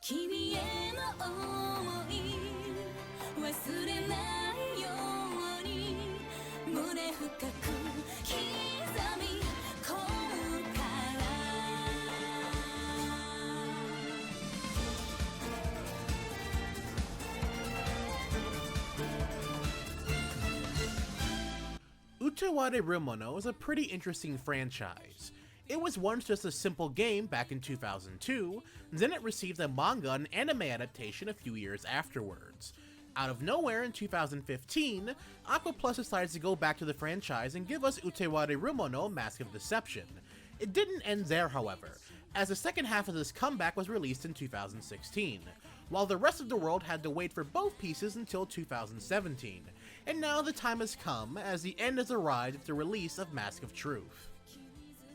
君への想い忘れないように胸深く刻み込むから Utawarerumono is a pretty interesting franchise. It was once just a simple game back in 2002, then it received a manga and anime adaptation a few years afterwards. Out of nowhere in 2015, Aqua decides to go back to the franchise and give us Utawarerumono Mask of Deception. It didn't end there, however, as the second half of this comeback was released in 2016, while the rest of the world had to wait for both pieces until 2017, and now the time has come as the end has arrived with the release of Mask of Truth.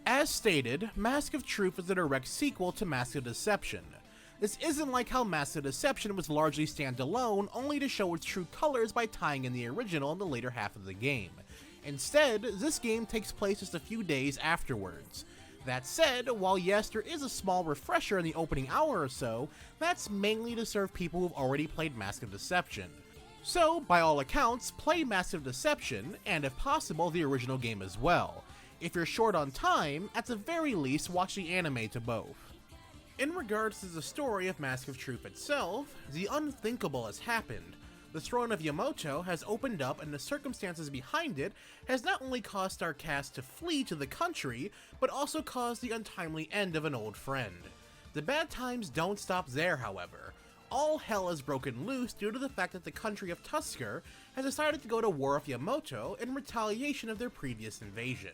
As stated, Mask of Truth is a direct sequel to Mask of Deception. This isn't like how Mask of Deception was largely standalone, only to show its true colors by tying in the original in the later half of the game. Instead, this game takes place just a few days afterwards. That said, while yes, there is a small refresher in the opening hour or so, that's mainly to serve people who've already played Mask of Deception. So, by all accounts, play Mask of Deception, and if possible, the original game as well. If you're short on time, at the very least, watch the anime to both. In regards to the story of Mask of Truth itself, the unthinkable has happened. The throne of Yamato has opened up and the circumstances behind it has not only caused our cast to flee to the country, but also caused the untimely end of an old friend. The bad times don't stop there, however. All hell has broken loose due to the fact that the country of Tusker has decided to go to war with Yamato in retaliation of their previous invasion.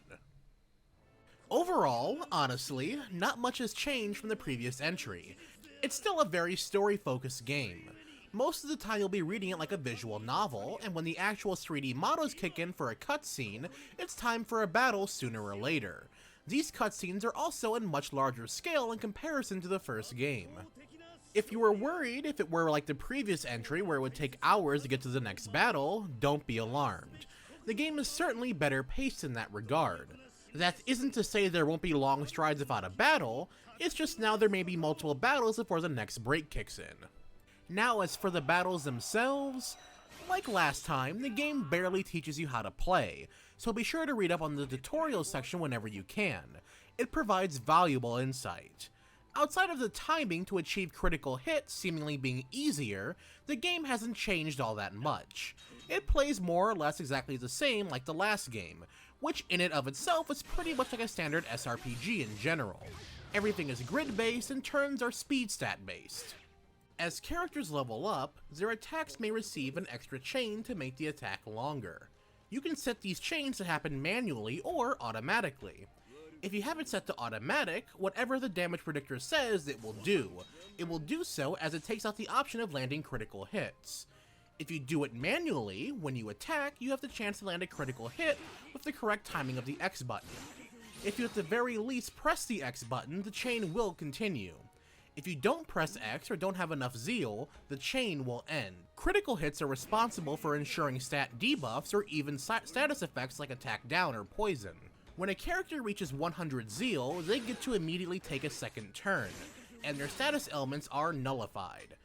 Overall, honestly, not much has changed from the previous entry. It's still a very story-focused game. Most of the time you'll be reading it like a visual novel, and when the actual 3D models kick in for a cutscene, it's time for a battle sooner or later. These cutscenes are also in much larger scale in comparison to the first game. If you were worried if it were like the previous entry where it would take hours to get to the next battle, don't be alarmed. The game is certainly better paced in that regard. That isn't to say there won't be long strides without a battle, it's just now there may be multiple battles before the next break kicks in. Now as for the battles themselves, like last time, the game barely teaches you how to play, so be sure to read up on the tutorial section whenever you can. It provides valuable insight. Outside of the timing to achieve critical hits seemingly being easier, the game hasn't changed all that much. It plays more or less exactly the same like the last game, which in and of itself is pretty much like a standard SRPG in general. Everything is grid-based and turns are speed stat-based. As characters level up, their attacks may receive an extra chain to make the attack longer. You can set these chains to happen manually or automatically. If you have it set to automatic, whatever the damage predictor says it will do. It will do so as it takes out the option of landing critical hits. If you do it manually, when you attack, you have the chance to land a critical hit with the correct timing of the X button. If you at the very least press the X button, the chain will continue. If you don't press X or don't have enough zeal, the chain will end. Critical hits are responsible for ensuring stat debuffs or even status effects like attack down or poison. When a character reaches 100 zeal, they get to immediately take a second turn, and their status elements are nullified.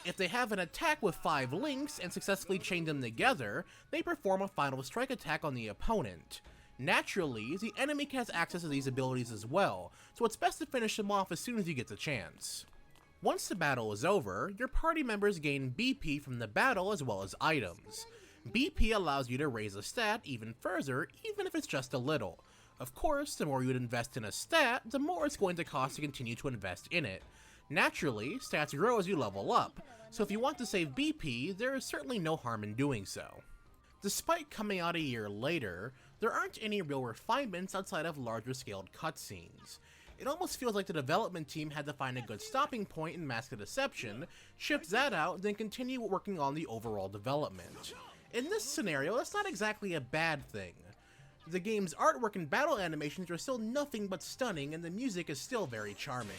If they have an attack with 5 links and successfully chain them together, they perform a final strike attack on the opponent. Naturally, the enemy has access to these abilities as well, so it's best to finish them off as soon as you get the chance. Once the battle is over, your party members gain BP from the battle as well as items. BP allows you to raise a stat even further, even if it's just a little. Of course, the more you invest in a stat, the more it's going to cost to continue to invest in it. Naturally, stats grow as you level up, so if you want to save BP, there is certainly no harm in doing so. Despite coming out a year later, there aren't any real refinements outside of larger scaled cutscenes. It almost feels like the development team had to find a good stopping point in Mask of Deception, ship that out, then continue working on the overall development. In this scenario, that's not exactly a bad thing. The game's artwork and battle animations are still nothing but stunning, and the music is still very charming.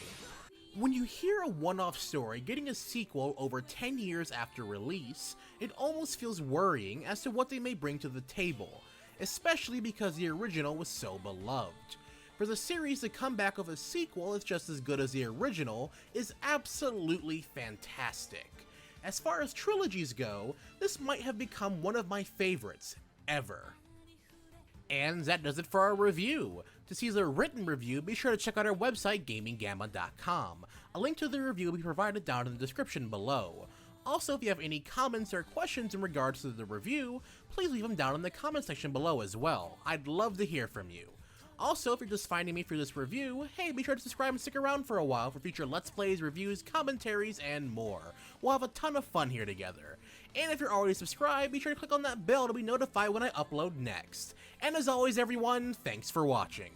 When you hear a one-off story getting a sequel over 10 years after release, it almost feels worrying as to what they may bring to the table, especially because the original was so beloved. For the series to come back with a sequel that's just as good as the original is absolutely fantastic. As far as trilogies go, this might have become one of my favorites ever. And that does it for our review. To see the written review, be sure to check out our website, gaminggamma.com. A link to the review will be provided down in the description below. Also, if you have any comments or questions in regards to the review, please leave them down in the comment section below as well. I'd love to hear from you. Also, if you're just finding me for this review, hey, be sure to subscribe and stick around for a while for future Let's Plays, reviews, commentaries, and more. We'll have a ton of fun here together. And if you're already subscribed, be sure to click on that bell to be notified when I upload next. And as always everyone, thanks for watching.